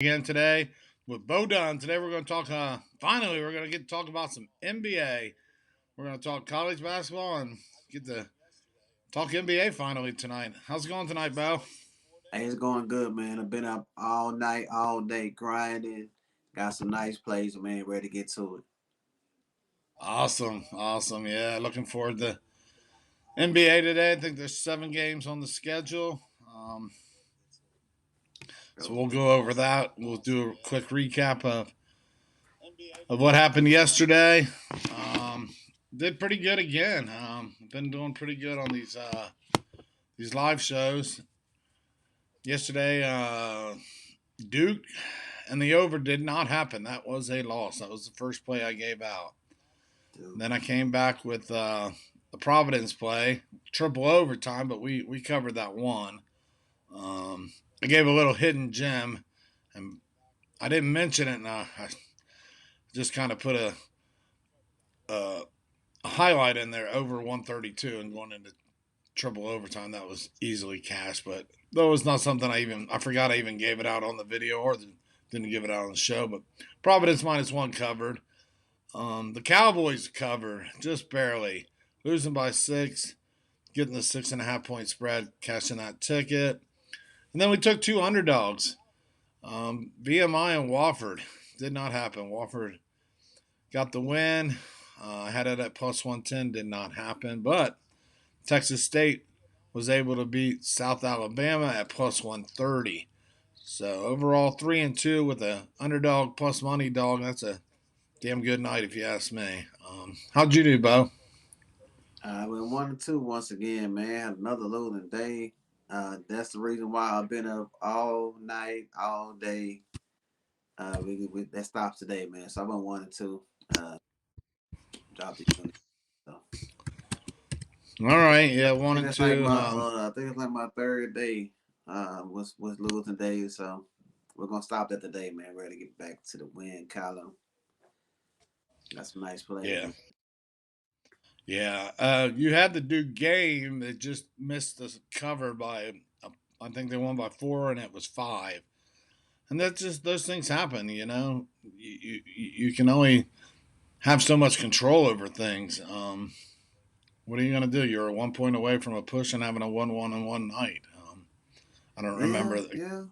Again today with Bo Dunn. Today we're going to talk. Finally, we're going to get to talk about some NBA. We're going to talk college basketball and get to talk NBA finally tonight. How's it going tonight, Bo? Hey, it's going good, man. I've been up all night, all day grinding. Got some nice plays, man. Ready to get to it. Awesome, awesome. Yeah, looking forward to NBA today. I think there's 7 games on the schedule. So Go. we'll go over that. We'll do a quick recap of what happened yesterday. Um, did pretty good again. Been doing pretty good on these live shows. Yesterday, Duke and the over did not happen. That was a loss. That was the first play I gave out. Dude. Then I came back with the Providence play, triple overtime, but we covered that one. I gave a little hidden gem, and I didn't mention it, and I just kind of put a highlight in there over 132 and going into triple overtime. That was easily cashed, but that was not something I forgot I even gave it out on the video or didn't give it out on the show. But Providence -1 covered. The Cowboys cover just barely, losing by 6, getting the 6.5 point spread, cashing that ticket. And then we took 2 underdogs. VMI and Wofford did not happen. Wofford got the win. I had it at +110, did not happen. But Texas State was able to beat South Alabama at +130. So overall, 3-2 with a underdog plus money dog. That's a damn good night if you ask me. How'd you do, Bo? I went 1-2 once again, man. Had another losing day. That's the reason why I've been up all night, all day. That stops today, man. So I went 1-2. Dropped the unit. So All right, yeah, I one think and that's like two. my I think it's like my third day. Was losing days. So we're gonna stop that today, man. Ready to get back to the win column. Got some nice plays. Yeah, yeah. You had the Duke game that just missed the cover by. I think they won by 4, and it was 5. And that's just those things happen. You can only have so much control over things. What are you going to do? You're 1 point away from a push and having a 1-1 night. I don't Yeah, remember. yeah.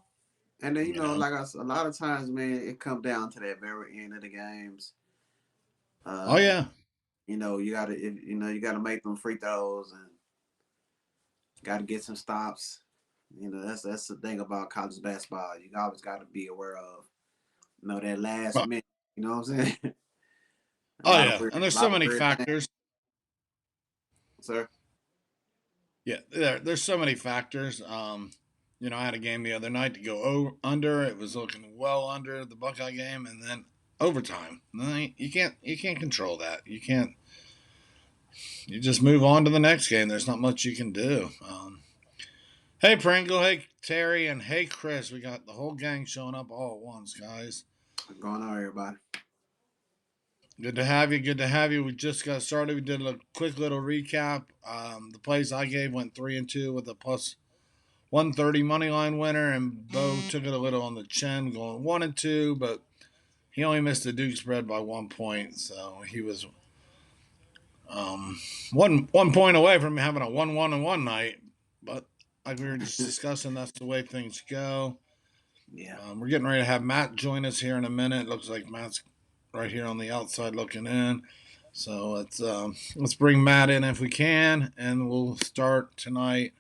And then You know. like a lot of times, man, it come down to that very end of the games. Oh Uh, yeah. you gotta make them free throws and gotta get some stops. That's the thing about college basketball. You always got to be aware of, that last Well, minute. You know what I'm saying? a oh lot of yeah. weird, And a there's so lot of many weird things, factors. sir. Yeah, there's so many factors. I had a game the other night to go under. It was looking well under the Buckeye game, and then overtime. You can't control that. You can't. You just move on to the next game. There's not much you can do. Hey Pringle, hey Terry, and hey Chris. We got the whole gang showing up all at once, guys. What's going on, everybody? Good to have you. Good to have you. We just got started. We did a quick little recap. The plays I gave went 3-2 with a +130 money line winner, and Bo took it a little on the chin, going 1-2, but he only missed the Duke spread by 1 point, so he was one point away from having a 1-1 night. But like we were just discussing, that's the way things go. Yeah. We're getting ready to have Matt join us here in a minute. Looks like Matt's right here on the outside looking in. So let's bring Matt in if we can, and we'll start tonight.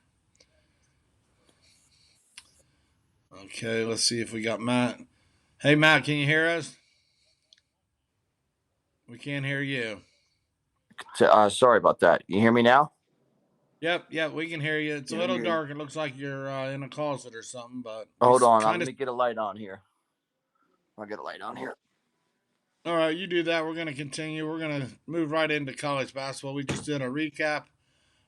Okay, let's see if we got Matt. Hey Matt, can you hear us? We can't hear you. Sorry about that. You hear me now? Yep, we can hear you. It's a Yeah, we little hear you. dark. It looks like you're in a closet or something, but we Hold on. kind Let of. me get a light on here. I'll get a light on here. All right, you do that. We're going to continue. We're going to move right into college basketball. We just did a recap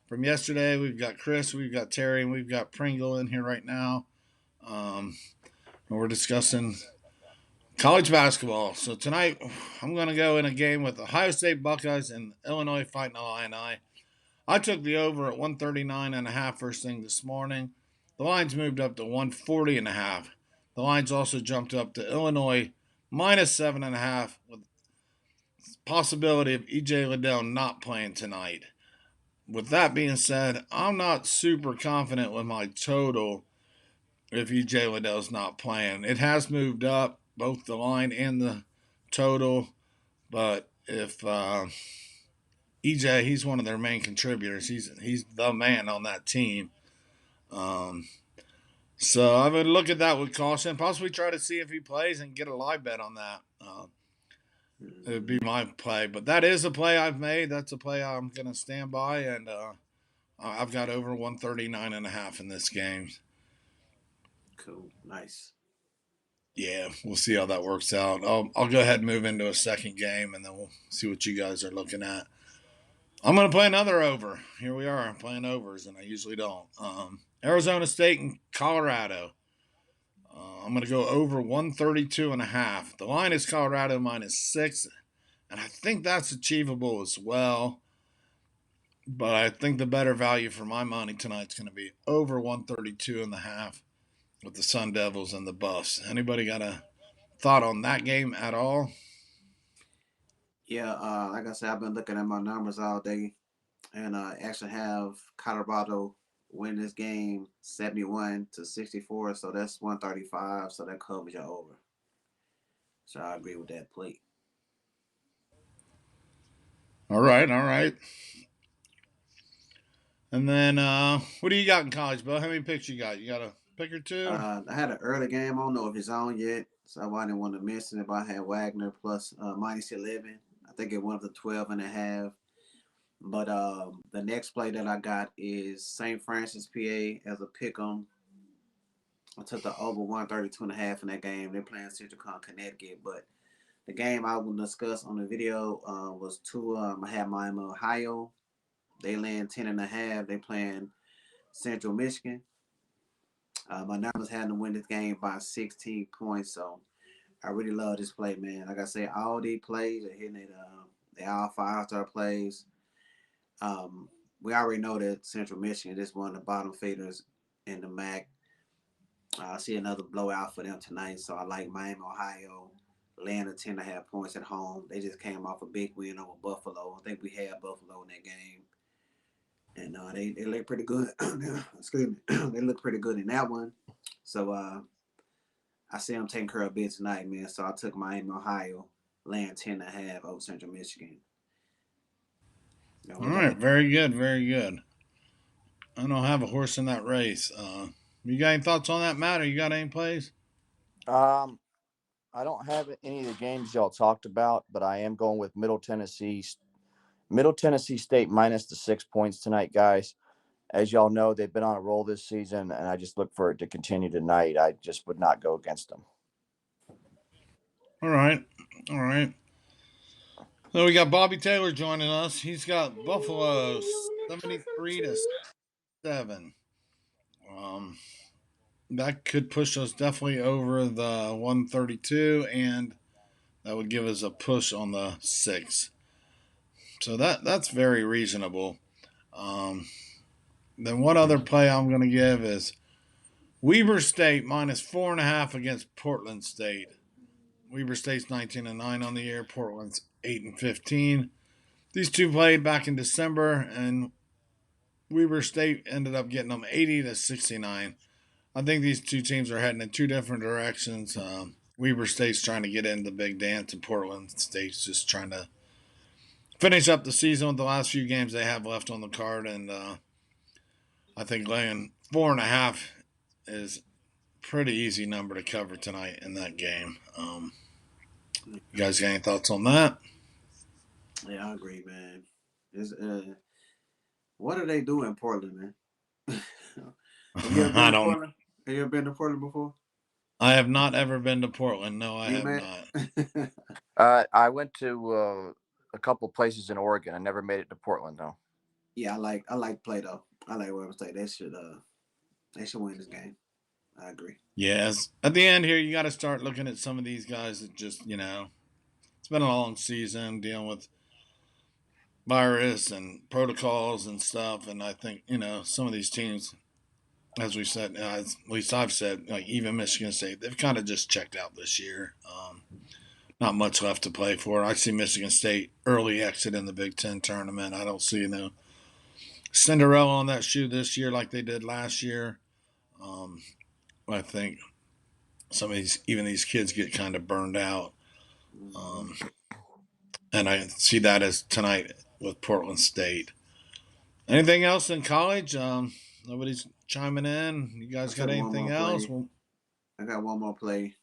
from yesterday. We've got Chris, we've got Terry, and we've got Pringle in here right now. And we're discussing college basketball. So tonight, I'm going to go in a game with Ohio State Buckeyes and Illinois Fighting Illini. I took the over at 139.5 first thing this morning. The lines moved up to 140.5. The line's also jumped up to Illinois minus 7.5 with possibility of EJ Liddell not playing tonight. With that being said, I'm not super confident with my total if EJ Liddell's not playing. It has moved up, both the line and the total, but if EJ, he's one of their main contributors. He's the man on that team. Um, so I would look at that with caution. Possibly try to see if he plays and get a live bet on that. It would be my play, but that is a play I've made. That's a play I'm going to stand by, and I've got over 139.5 in this game. Cool. Nice. Yeah, we'll see how that works out. I'll go ahead and move into a second game, and then we'll see what you guys are looking at. I'm going to play another over. Here we are playing overs, and I usually don't. Arizona State and Colorado. I'm going to go over 132.5. The line is Colorado -6, and I think that's achievable as well. But I think the better value for my money tonight is going to be over 132.5 with the Sun Devils and the Buffs. Anybody got a thought on that game at all? Yeah, like I said, I've been looking at my numbers all day, and actually have Colorado win this game 71-64. So that's 135. So that covers your over. So I agree with that play. All right, all right. And then what do you got in college, Bo? How many picks you got? You got a pick or two? I had an early game. I don't know if it's on yet, so I didn't want to miss it. If I had Wagner plus -11, I think it went up to 12.5. But the next play that I got is St. Francis, PA as a pick 'em. I took the over 132.5 in that game. They're playing Central Con, Connecticut. But the game I will discuss on the video was two. I had Miami, Ohio. They land 10.5. They playing Central Michigan. My numbers had to win this game by 16 points. So I really love this play, man. Like I said, all these plays are hitting it. They all 5-star plays. We already know that Central Michigan is one of the bottom feeders in the MAC. I see another blowout for them tonight, so I like Miami, Ohio, laying 10.5 points at home. They just came off a big win over Buffalo. I think we had Buffalo in that game, and they look pretty good. Excuse me, they look pretty good in that one. So I see them taking care of business tonight, man. So I took Miami, Ohio, laying 10.5 over Central Michigan. All right, very good, very good. I don't have a horse in that race. You got any thoughts on that, Matt? Or you got any plays? Um, I don't have any of the games y'all talked about, but I am going with Middle Tennessee State minus the 6 points tonight, guys. As y'all know, they've been on a roll this season, and I just look for it to continue tonight. I just would not go against them. All right, all right. So we got Bobby Taylor joining us. He's got Buffalo 73-7. Um, that could push us definitely over the 132, and that would give us a push on the 6. So that's very reasonable. Um, then one other play I'm going to give is Weber State -4.5 against Portland State. Weber State's 19-9 on the year. Portland's 8-15. These two played back in December, and Weber State ended up getting them 80-69. I think these two teams are heading in two different directions. Weber State's trying to get into the big dance, and Portland State's just trying to finish up the season with the last few games they have left on the card. And I think laying 4.5 is a pretty easy number to cover tonight in that game. You guys got any thoughts on that? Yeah, I agree, man. It's, what do they do in Portland, man? Have you ever been I to don't. Portland? Have you ever been to Portland before? I have not ever been to Portland. No, I You, have man? not. I went to a couple places in Oregon. I never made it to Portland, though. Yeah, I like play though. I like Oregon State. They should win this game. I agree. Yes. At the end here, you got to start looking at some of these guys that just, it's been a long season dealing with virus and protocols and stuff. And I think, some of these teams as we said, at least I've said, like even Michigan State, they've kind of just checked out this year. Not much left to play for. I see Michigan State early exit in the Big Ten tournament. I don't see no Cinderella on that shoe this year like they did last year. Um, I think some of these, even these kids, get kind of burned out. Mm-hmm. Um, and I see that as tonight with Portland State. Anything else in college? Nobody's chiming in. You I guys got took one anything more else? play. Well, I got one more play.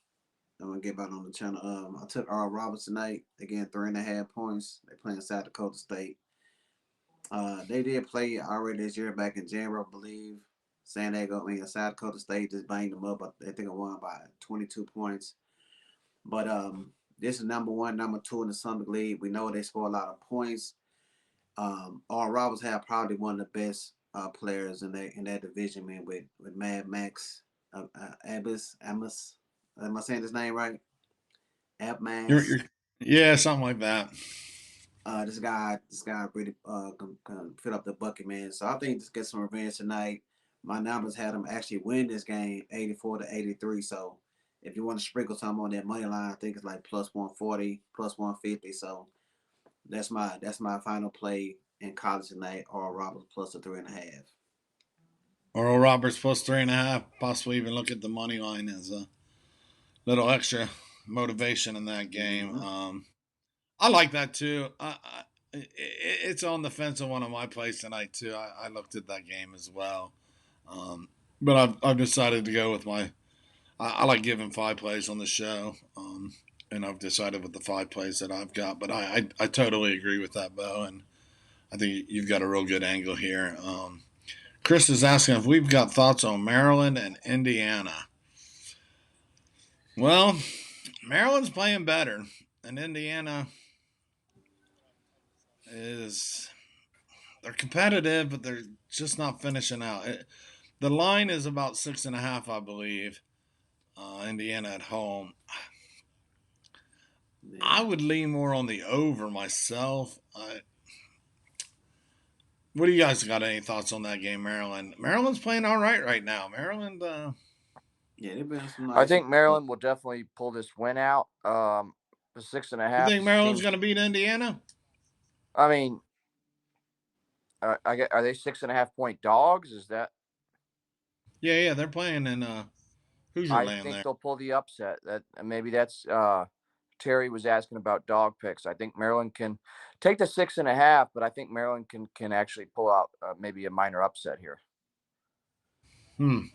I'm gonna get back on the channel. I took R. Roberts tonight. Again, 3.5 points. They playing South Dakota State. They did play already this year back in January, I believe. San Diego, South Dakota State just banged them up. I think I won by 22 points. But this is number one, number two in the Summit League. We know they score a lot of points. R. Roberts had probably one of the best players in that division, man. With Mad Max, Amos. Am I saying his name right? you're Abmax. yeah, something like that. This guy really can fill up the bucket, man. So I think just get some revenge tonight. My numbers had him actually win this game, 84-83. So if you want to sprinkle something on that money line, I think it's like plus 140, plus 150. So that's my final play in college tonight. Or Roberts plus a 3.5. Oral Roberts plus 3.5. Possibly even look at the money line as a little extra motivation in that game. Mm-hmm. I like that too. It's on the fence of one of my plays tonight too. I looked at that game as well, but I've decided to go with my. I like giving 5 plays on the show, and I've decided with the 5 plays that I've got. But I totally agree with that, Bo, and I think you've got a real good angle here. Chris is asking if we've got thoughts on Maryland and Indiana. Well, Maryland's playing better, and Indiana is they're competitive, but they're just not finishing out. The line is about 6.5, I believe. Indiana at home. I Yeah. would lean more on the over myself. What do you guys got? Any thoughts on that game, Maryland? Maryland's playing all right now. Maryland. Yeah, they've been some I nice. think Maryland will definitely pull this win out. The six and a You half think Maryland's seems. going to beat Indiana? I mean, are they 6.5 point dogs? Is that? Yeah, they're playing in Hoosier I Land think there. they'll pull the upset. That maybe that's Terry was asking about dog picks. I think Maryland can take the 6.5, but I think Maryland can actually pull out maybe a minor upset here.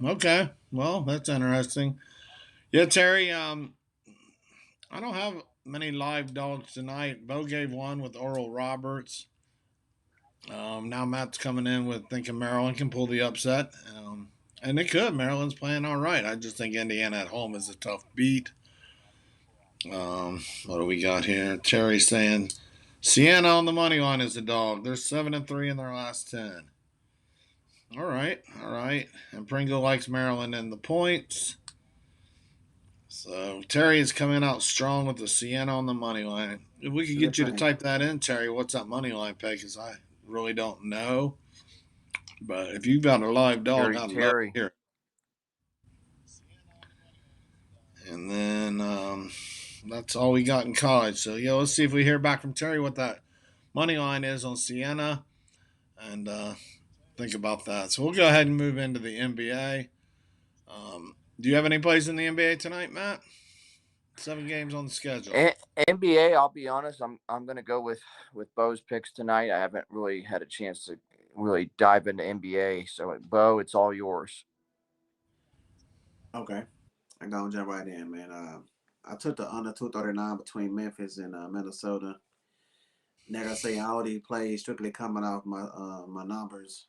Okay. Well, that's interesting. Yeah, Terry. I don't have many live dogs tonight. Bo gave one with Oral Roberts. Now Matt's coming in with thinking Maryland can pull the upset. And it could. Maryland's playing all right. I just think Indiana at home is a tough beat. What do we got here? Terry saying Siena on the money line is a dog. They're 7-3 in their last 10. All right. And Pringle likes Maryland in the points. So Terry is coming out strong with the Siena on the money line. If we could So they're get you to playing. type that in, Terry, what's that money line pay? Because I really don't know. But if you've got a live dog, Dirty I'd love to Terry. hear it. And then that's all we got in college. So yeah, let's see if we hear back from Terry what that money line is on Siena, and think about that. So we'll go ahead and move into the NBA. Do you have any plays in the NBA tonight, Matt? 7 games on the schedule. NBA, I'll be honest, I'm gonna go with Bo's picks tonight. I haven't really had a chance to really dive into NBA. So Bo, it's all yours. Okay, I'm gonna jump right in, man. I took the under 239 between Memphis and Minnesota. Like I say, all these plays strictly coming off my numbers.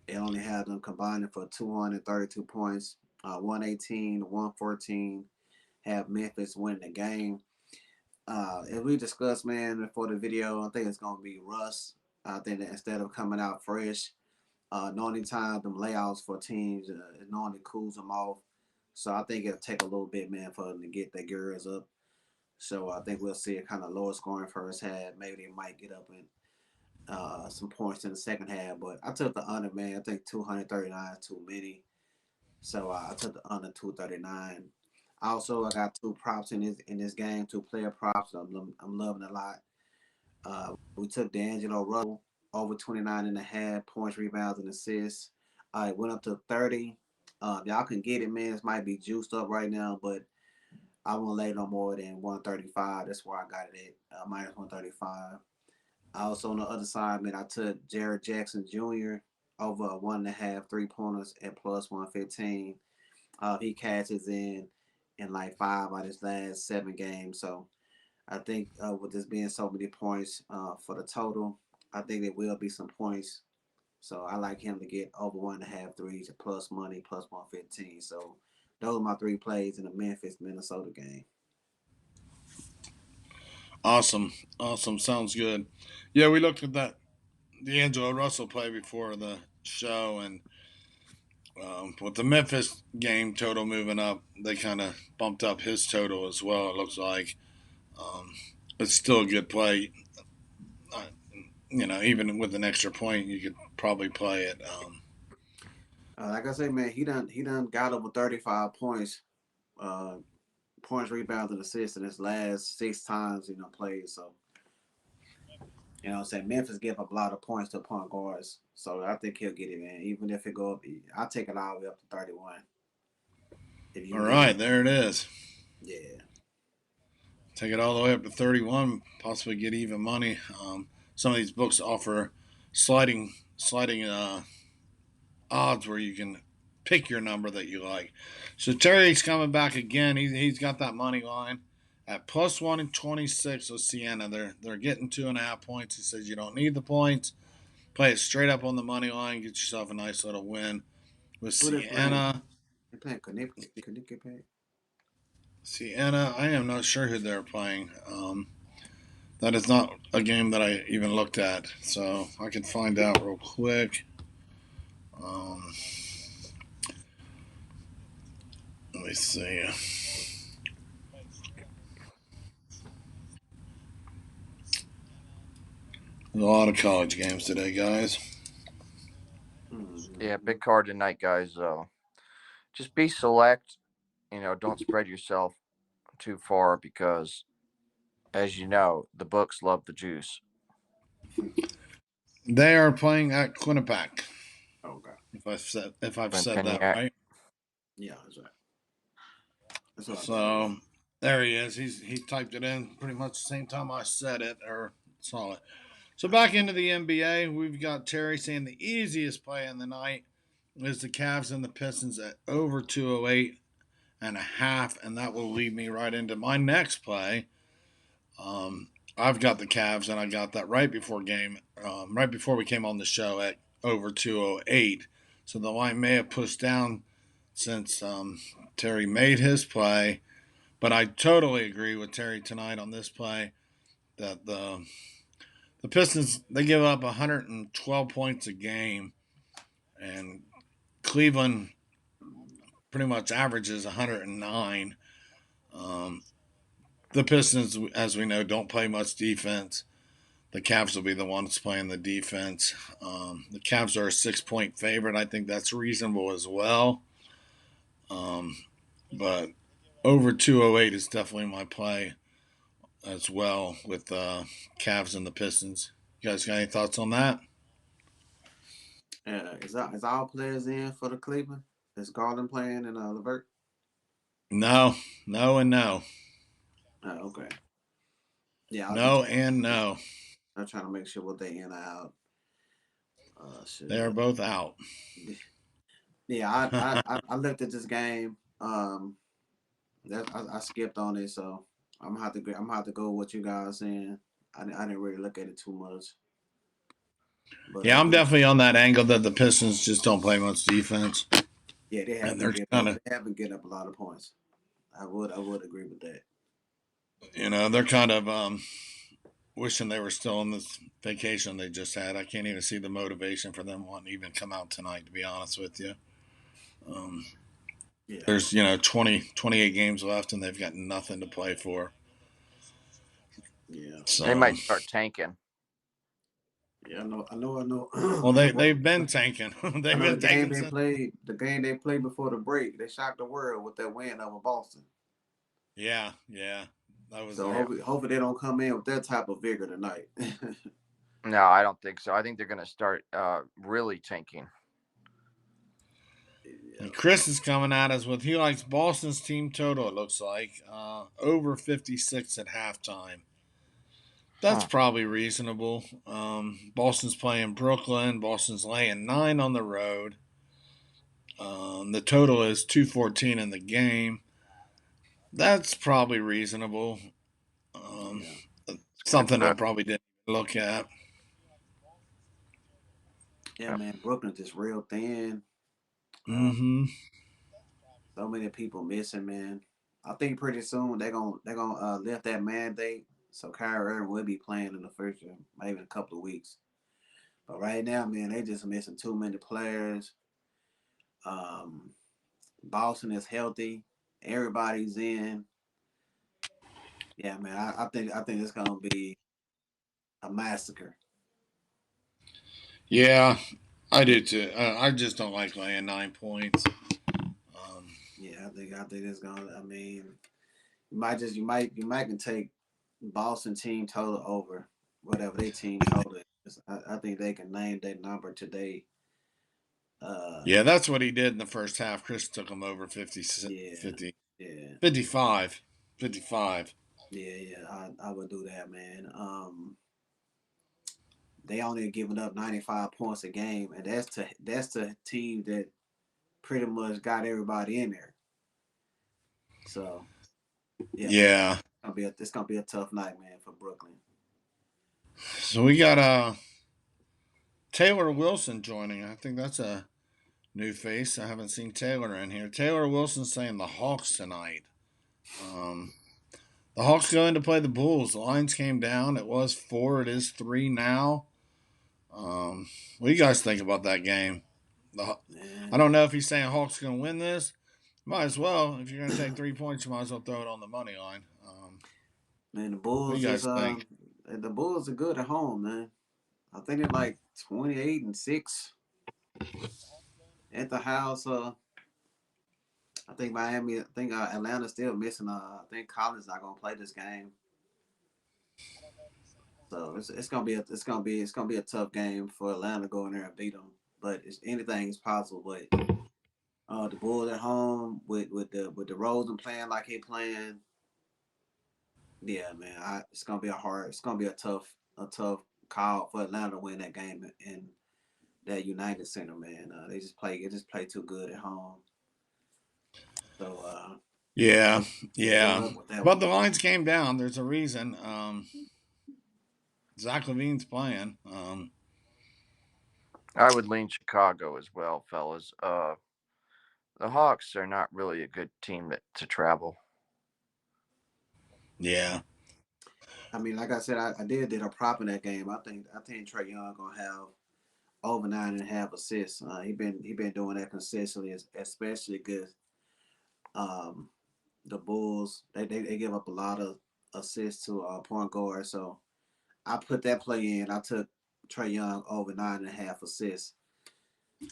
It only had them combining for 232 points, 118, 114. Have Memphis win the game. As we discussed, man, before the video, I think it's gonna be Russ. I think that instead of coming out fresh, normally time them layouts for teams, it normally cools them off. So I think it'll take a little bit, man, for them to get their gears up. So I think we'll see a kind of lower scoring first half. Maybe they might get up in some points in the second half. But I took the under, man. I think 239 is too many. So I took the under 239. Also, I got two props in this game, two player props. I'm loving a lot. We took D'Angelo Russell over 29 and a half points, rebounds, and assists. It went up to 30. Y'all can get it, man. This might be juiced up right now, but I won't lay no more than 135. That's where I got it at, minus 135. Also on the other side, man, I took Jared Jackson Jr. over 1.5 3 pointers at plus 115. He catches in like 5 out of his last 7 games. So I think with this being so many points for the total, I think there will be some points. So I like him to get over 1.5 threes at plus money, plus 115. So those are my three plays in the Memphis Minnesota game. Awesome, awesome. Sounds good. Yeah, we looked at that D'Angelo Russell play before the show, and with the Memphis game total moving up, they kind of bumped up his total as well. It looks like um, it's still a good play. Uh, even with an extra point, you could probably play it. Like I say, man, he done got over 35 points, uh, points, rebounds, and assists in his last 6 times played. So I'm saying Memphis give up a lot of points to point guards. So I think he'll get it, man. Even if it go up, I'll take it all the way up to 31. If you All can get right, it, there it is. yeah. Take it all the way up to 31, possibly get even money. Some of these books offer sliding odds where you can pick your number that you like. So Terry's coming back again. He's got that money line at plus 126 with Sienna. They're getting 2.5 points. He says you don't need the points. Play it straight up on the money line. Get yourself a nice little win with Who they playing? Sienna. They playing Connecticut. Sienna, I am not sure who they're playing. That is not a game that I even looked at, so I can find out real quick. Um, Let me see. There's a lot of college games today, guys. Yeah, Mm-hmm. big card tonight, guys. Just be select. Don't spread yourself too far because, as you know, the books love the juice. They are playing at Quinnipiac. Okay. If I've said that Quinnipiac. right. Yeah, that's right. That's what I thought it was. So there he is. He typed it in pretty much the same time I said it or saw it. So back into the NBA, we've got Terry saying the easiest play in the night is the Cavs and the Pistons at over 208.5, and that will lead me right into my next play. I've got the Cavs, and I got that right before we came on the show at over 208. So the line may have pushed down since Terry made his play, but I totally agree with Terry tonight on this play that the Pistons they give up 112 points a game, and Cleveland pretty much averages 109. Um, the Pistons, as we know, don't play much defense. The Cavs will be the ones playing the defense. The Cavs are a 6 point favorite. I think that's reasonable as well. Um, but over 208 is definitely my play as well with Cavs and the Pistons. You guys got any thoughts on that? Is all players in for the Cleveland? Is Garland playing and Levert? No, no, and no. Okay. Yeah, I was just No, and no. I'm trying to make sure what they in or out. They Shit. are both out. Yeah, I looked at this game. I skipped on it, so I'm gonna have to go with what you guys saying. I didn't really look at it too much, but Yeah, I'm definitely on that angle that the Pistons just don't play much defense, yeah, they and haven't they're get kind up. of, They haven't get up a lot of points. I would agree with that. they're kind of wishing they were still on this vacation they just had. I can't even see the motivation for them wanting to even come out tonight. To be honest with you, um, Yeah, there's 28 games left, and they've got nothing to play for. yeah. They So might start tanking. Yeah, I know. Well, I know what. they've been tanking. I They've know the been game tanking they since. played. The game they played before the break, they shocked the world with that win over Boston. Yeah, yeah, that was So Yeah. hopefully they don't come in with that type of vigor tonight. No, I don't think so. I think they're going to start really tanking. And Yeah, Chris is coming at us with he likes Boston's team total. It looks like over 56 at halftime. That's Huh. probably reasonable. Boston's playing Brooklyn. Boston's laying 9 on the road. The total is 214 in the game. That's probably reasonable. Um, yeah, That's something I good. probably didn't look at. yeah, Yeah. man. Brooklyn just real thin. Uh, Mm-hmm. so many people missing, man. I think pretty soon they're gonna lift that mandate. So Kyrie Irving will be playing in the first year, maybe in a couple of weeks. But right now, man, they just missing too many players. Um, Boston is healthy. Everybody's in. Yeah, man. I think it's gonna be a massacre. Yeah, I do too. I just don't like laying 9 points. Um, Yeah, I think it's gonna. I mean, you might can take Boston team total over whatever they team total is. I think they can name that number today. Uh, yeah, that's what he did in the first half. Chris took him over 50, yeah, 50, yeah, 55, 55. yeah. I would do that, man. They only giving up 95 points a game, and that's the team that pretty much got everybody in there. So yeah, man, Yeah. it's gonna be a tough night, man, for Brooklyn. So we got Taylor Wilson joining. I think that's a new face. I haven't seen Taylor in here. Taylor Wilson saying the Hawks tonight. Um, the Hawks going to play the Bulls. The lines came down. It was 4. It is 3 now. What do you guys think about that game? I Man, don't know if he's saying Hawks going to win this. Might as well. If you're going to take 3 points, you might as well throw it on the money line. man, the What do Bulls you is guys think? the Bulls are good at home, man. I think they're like 28-6 at the house. I think Atlanta's still missing. I think Collins not gonna play this game, so it's gonna be a tough game for Atlanta to go in there and beat them. But anything is possible. But the Bulls at home with the Rosen playing like he playing, yeah, man, it's gonna be a tough call for Atlanta to win that game in that United Center, man. They just play too good at home. So Yeah, good yeah. luck with that But one. the lines came down. There's a reason. Zach Levine's playing. I would lean Chicago as well, fellas. The Hawks are not really a good team to travel. Yeah. I mean, like I said, I did a prop in that game. I think Trey Young gonna have over 9.5 assists. He been doing that consistently, especially good. Um, the Bulls they give up a lot of assists to point guard. So I put that play in. I took Trey Young over 9.5 assists.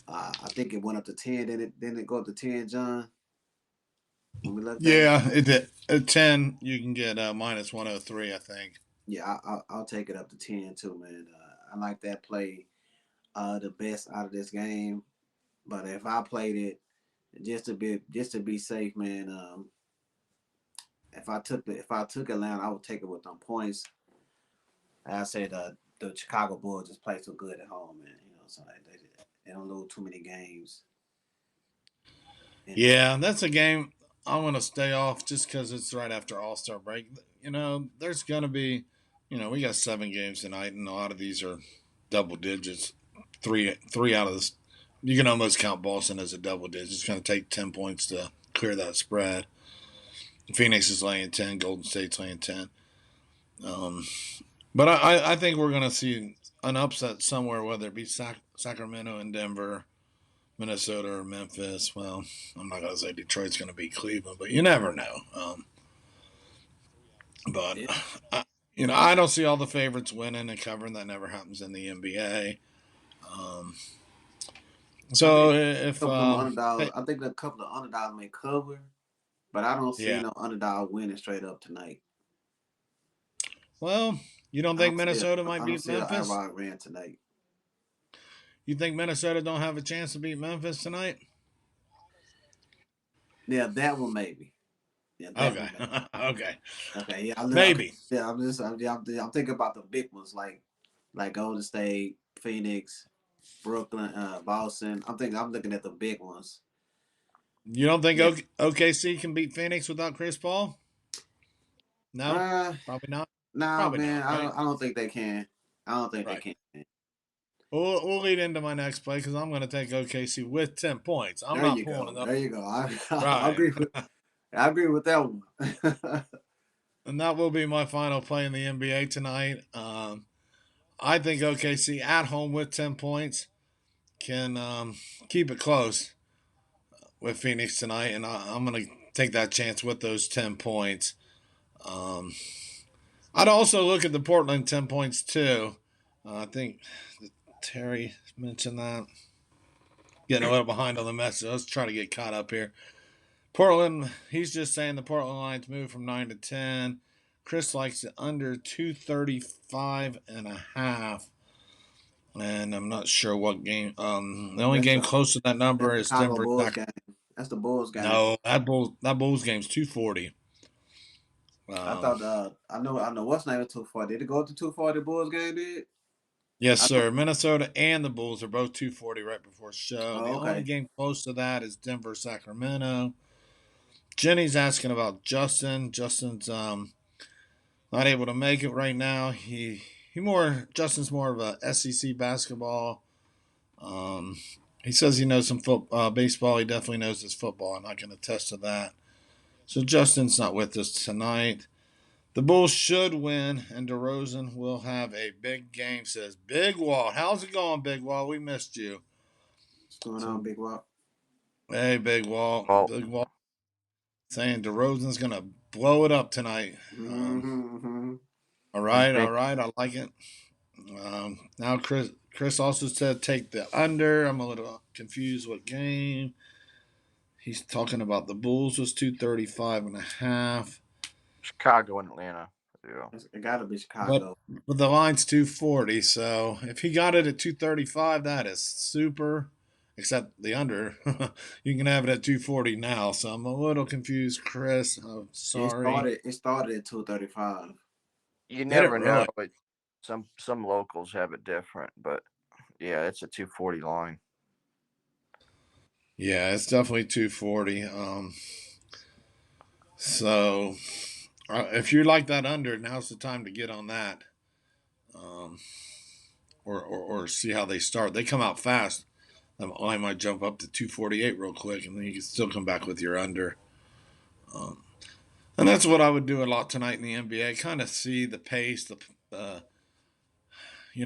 I think it went up to 10. Then it go up to 10, John. When we looked at it, Yeah, it did. At 10, you can get minus 103, I think. yeah, I'll take it up to 10 too, man. I like that play the best out of this game. But if I played it just to be safe, man, if I took Atlanta, I would take it with them points. I said the Chicago Bulls just play so good at home, man. So they don't lose too many games. And Yeah, that's a game I want to stay off just because it's right after All Star break. There's going to be, we got 7 games tonight, and a lot of these are double digits. Three out of this, you can almost count Boston as a double digit. It's going to take 10 points to clear that spread. Phoenix is laying 10, Golden State's laying 10. Um, but I think we're going to see an upset somewhere, whether it be Sacramento and Denver, Minnesota or Memphis. Well, I'm not going to say Detroit's going to beat Cleveland, but you never know. But yeah, I, I don't see all the favorites winning and covering. That never happens in the NBA. Um, I think so if a couple of them hey, underdogs. I think a couple of underdogs may cover, but I don't see yeah, no underdog winning straight up tonight. well, you don't I think don't see Minnesota might I don't beat see an Memphis? outright win tonight. You think Minnesota don't have a chance to beat Memphis tonight? Yeah, that one maybe. Yeah, that Okay, one maybe. okay, Okay, yeah, okay. maybe. Yeah, I'm thinking about the big ones like Golden State, Phoenix, Brooklyn, Boston. I'm looking at the big ones. You don't think Yeah. OKC can beat Phoenix without Chris Paul? No, Uh, probably not. nah, Probably man. not. Right. I don't think they can. I don't think they Right. can. We'll lead into my next play because I'm going to take OKC with 10 points. I'm There not you pulling go. it up. There you go. I Right. agree with that one. And that will be my final play in the NBA tonight. I think OKC at home with 10 points can keep it close with Phoenix tonight. And I'm going to take that chance with those 10 points. Um, I'd also look at the Portland 10 points too. I think Terry mentioned that. Getting a little behind on the message. Let's try to get caught up here. Portland, he's just saying the Portland Lions move from 9 to 10. Chris likes it under 235 and a half. And I'm not sure what game. The only That's game the close to that number is Chicago Denver. Bulls game. That's the Bulls game. No, that Bulls game's 240. I Um, thought I know what's name was 240. Did it go to 240 Bulls game did? yes, I thought sir. Minnesota and the Bulls are both 240 right before show. oh The only okay. game close to that is Denver Sacramento. Jenny's asking about Justin. Justin's not able to make it right now. Justin's more of a SEC basketball. Um, he says he knows some baseball. He definitely knows his football, and I can attest to that. So Justin's not with us tonight. The Bulls should win, and DeRozan will have a big game. Says Big Walt. How's it going, Big Walt? We missed you. What's going on, So Big Rock? hey, Big Walt. Well, Big Walt saying DeRozan's gonna blow it up tonight. Mm-hmm. All I right, all think right. I like it. Now Chris also said take the under. I'm a little confused what game. He's talking about the Bulls was 235 and a half. Chicago and Atlanta. Yeah. It gotta be But Chicago. but the line's 240, so if he got it at 235, that is super. Except the under, you can have it at 240 now. So I'm a little confused, Chris. I'm It sorry. started it started at 235. You Did it never know. really? Some locals have it different, but yeah, it's a 240 line. Yeah, it's definitely 240. So if you like that under, now's the time to get on that. Um, or see how they start. They come out fast. I might jump up to 248 real quick, and then you can still come back with your under. Um, and that's what I would do a lot tonight in the NBA. Kind of see the pace, uh,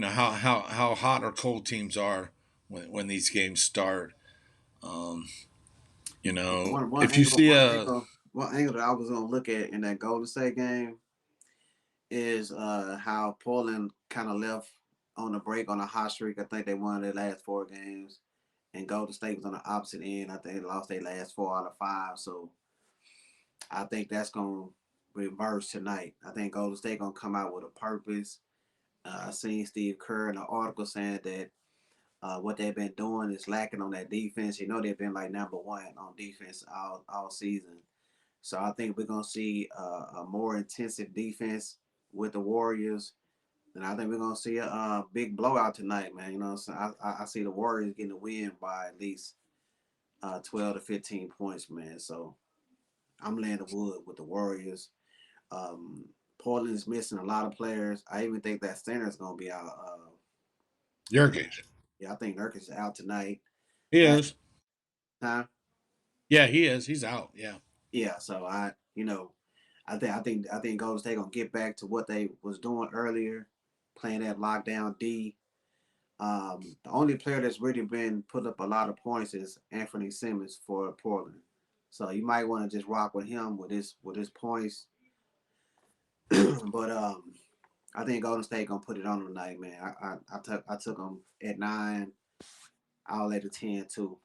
how hot or cold teams are when these games start. Um, One if you angle see one a angle one angle that I was gonna look at in that Golden State game is how Portland kind of left on the break on a hot streak. I think they won their last four games, and Golden State was on the opposite end. I think they lost their last four out of five. So I think that's gonna reverse tonight. I think Golden State gonna come out with a purpose. I seen Steve Kerr in an article saying that what they've been doing is lacking on that defense. You know they've been like number one on defense all season. So I think we're gonna see a more intensive defense with the Warriors, and I think we're gonna see a big blowout tonight, man. You know, so I see the Warriors getting a win by at least 12 to 15 points, man. So I'm laying the wood with the Warriors. Um, Portland is missing a lot of players. I even think that center is gonna be out. Jurgic, Yeah, I think Nurkic is out tonight. he And is. huh? Yeah, he is. He's out. Yeah. Yeah, so I think Golden State gonna get back to what they was doing earlier, playing that lockdown D. The only player that's really been put up a lot of points is Anthony Simmons for Portland. So you might want to just rock with him with his points. But I think Golden State gonna put it on tonight, man. I took them at 9. I'll let it 10 too.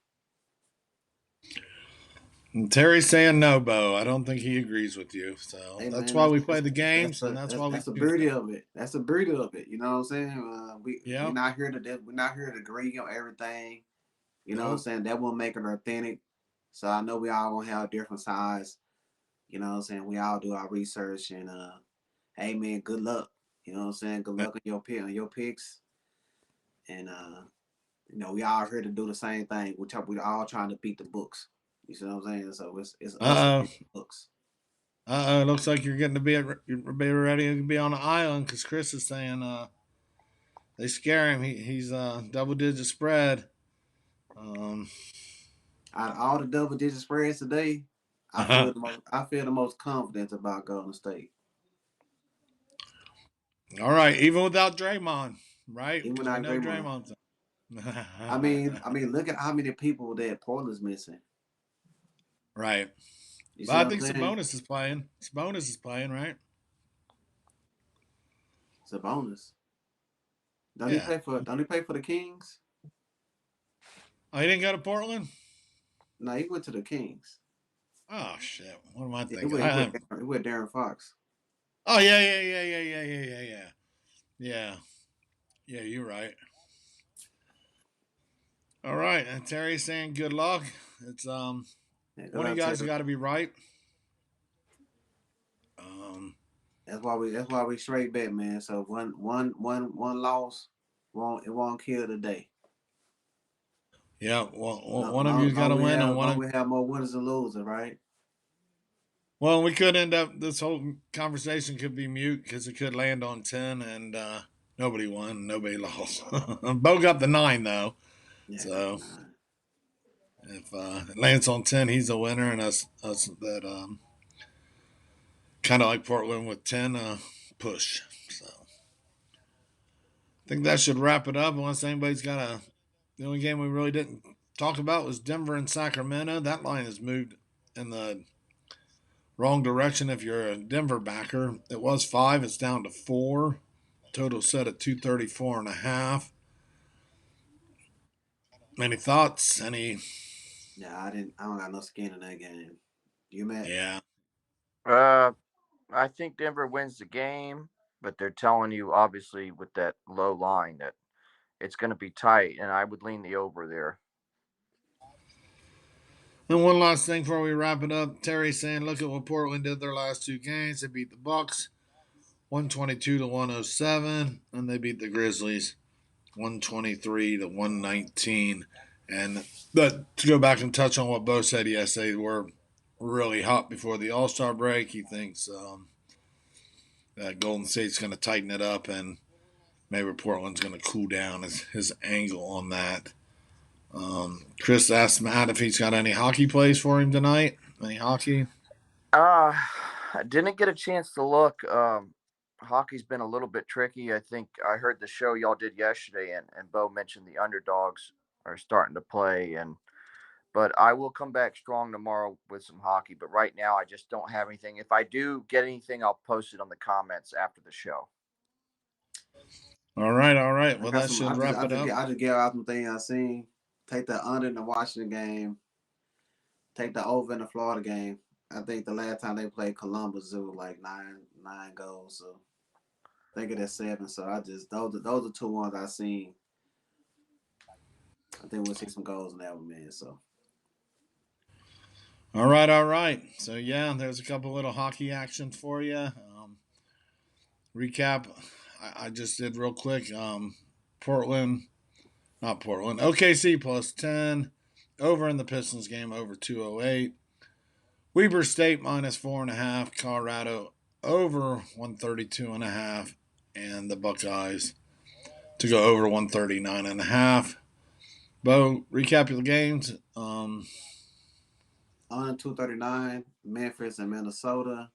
And Terry's saying no, Bo. I don't think he agrees with you. So Hey that's man, why we play the games, and that's why we that's the choose beauty them. of it. That's the beauty of it. You know what I'm saying? We're Yep. not here to we're not here to agree on everything. You know what I'm Nope. saying? That will make it authentic. So I know we all gonna have different sides. You know what I'm saying? We all do our research and hey man, good luck. You know what I'm saying? Good luck on your picks. And we all here to do the same thing. We all trying to beat the books. You see what I'm saying? So it's us Uh against the books. oh. Looks like you're getting to be ready to be on the island because Chris is saying they scare him. He's double digit spread. Um. Out of all the double digit spreads today, all I feel the most confident about Golden State. right. Even without Draymond, right? Even Because we without know Draymond. Draymond's. Look at how many people that Portland's missing. right. You But see I what I'm think saying? Sabonis is playing. Sabonis is playing, right? It's a bonus. Yeah. Don't he play for the Kings? Oh, he didn't go to Portland? No, he went to the Kings. Oh shit! What am I Yeah, thinking? I he went Darren Fox. Oh yeah, yeah, yeah, yeah, yeah, yeah, yeah, yeah, yeah, yeah. You're right. All right, and Terry's saying good luck. It's Yeah, good one of you luck, guys Terry. got to be right. Um, That's why we straight bet, man. So one loss won't kill the day. yeah. Well, Long, one of long, you's got long to we win, and have one long of we have more winners than losers, right? well, we could end up this whole conversation could be mute because it could land on 10, and nobody won, nobody lost. Bo got the 9 though, Yeah, I got the so 9. if it lands on 10, he's a winner, and us that kind of like Portland with 10 push. So I think that should wrap it up. Unless anybody's got a, the only game we really didn't talk about was Denver and Sacramento. That line has moved in the wrong direction. If you're a Denver backer, it was 5. It's down to 4. Total set at 234 and a half. Any thoughts? Any? Yeah, I don't got no skin in that game. You met? Yeah. Uh, I think Denver wins the game, but they're telling you obviously with that low line that it's going to be tight, and I would lean the over there. And one last thing before we wrap it up, Terry's saying, look at what Portland did their last 2 games. They beat the Bucks 122 to 107, and they beat the Grizzlies 123 to 119. And but to go back and touch on what Bo said yesterday, we're really hot before the All Star break. He thinks that Golden State's going to tighten it up, and maybe Portland's going to cool down. His angle on that. Chris asked Matt if he's got any hockey plays for him tonight. Any hockey? Uh, I didn't get a chance to look. Hockey's been a little bit tricky. I think I heard the show y'all did yesterday, and Bo mentioned the underdogs are starting to play, and but I will come back strong tomorrow with some hockey. But right now, I just don't have anything. If I do get anything, I'll post it on the comments after the show. All right, all right. I Well, got that some. should wrap it up. I just gave out some things I seen. Take the under in the Washington game. Take the over in the Florida game. I think the last time they played Columbus, it was like nine goals. So I think it at 7. So I just those are 2 ones I seen. I think we'll see some goals in that one, man. So All right, all right. So yeah, there's a couple little hockey actions for you. Recap. I just did real quick. Portland, not Portland. OKC plus 10. Over in the Pistons game over 208. Weber State minus 4.5. Colorado over 132 and a half, and the Buckeyes to go over 139 and a half. Bo, recap your games. on 239, Memphis and Minnesota.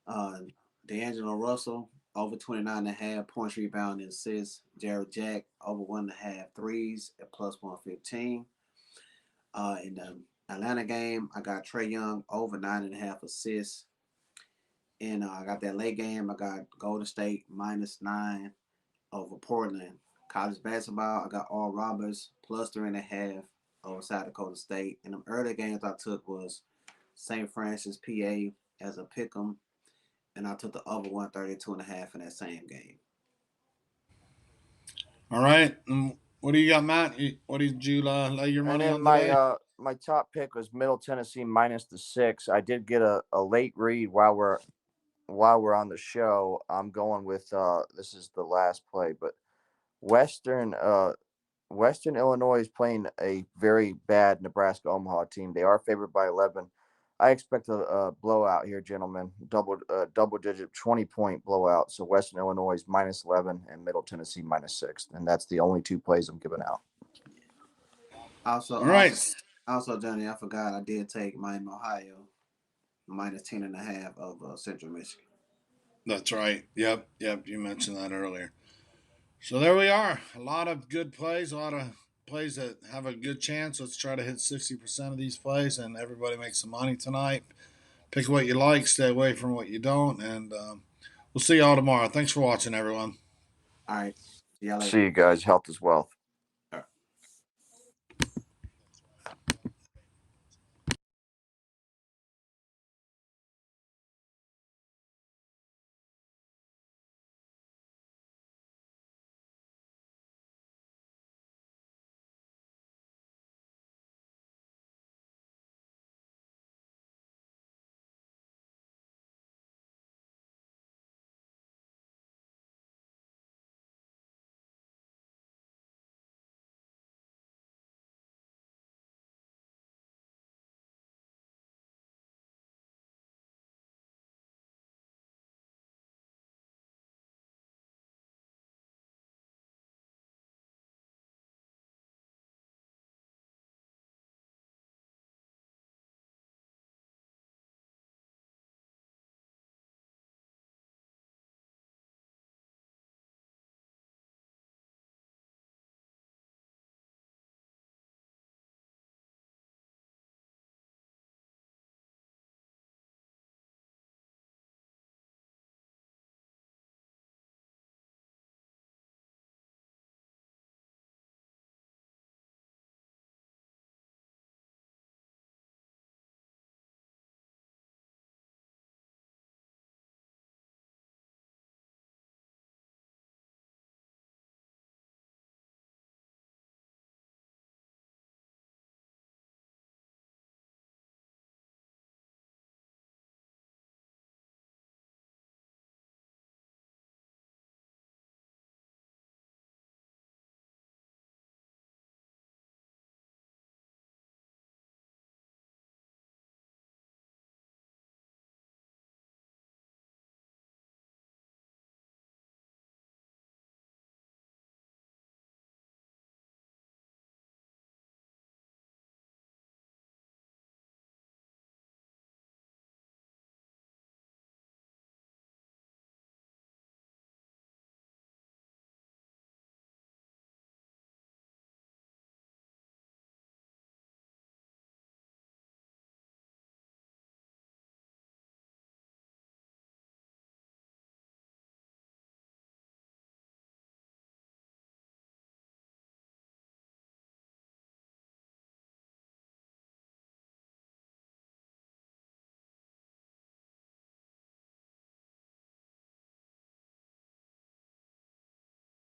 Uh, D'Angelo Russell over 29.5 points, rebound, and assists. Jared Jack over 1.5 threes at plus 115. In the Atlanta game, I got Trey Young over 9.5 assists. And I got that late game. I got Golden State -9 over Portland. College basketball, I got All Roberts +3.5 over South Dakota State. And the early games I took was St. Francis, PA as a pick 'em, and I took the over 132.5 in that same game. All right. What do you got, Matt? What did you lay your And money then on today? my top pick was Middle Tennessee -6. I did get a late read while we're on the show. I'm going with this is the last play, but Western Western Illinois is playing a very bad Nebraska Omaha team. They are favored by 11. I expect a blowout here, gentlemen. Double digit 20-point blowout. So Western Illinois is -11 and Middle Tennessee -6, and that's the only two plays I'm giving out. Also, All also, right. also, Johnny, I forgot I did take Miami, Ohio -10.5 of Central Michigan. That's right. Yep. You mentioned that earlier. So there we are. A lot of good plays, a lot of plays that have a good chance. Let's try to hit 60% of these plays and everybody make some money tonight. Pick what you like, stay away from what you don't, and we'll see y'all tomorrow. Thanks for watching, everyone. All right, see y'all later. See you guys. Health is wealth.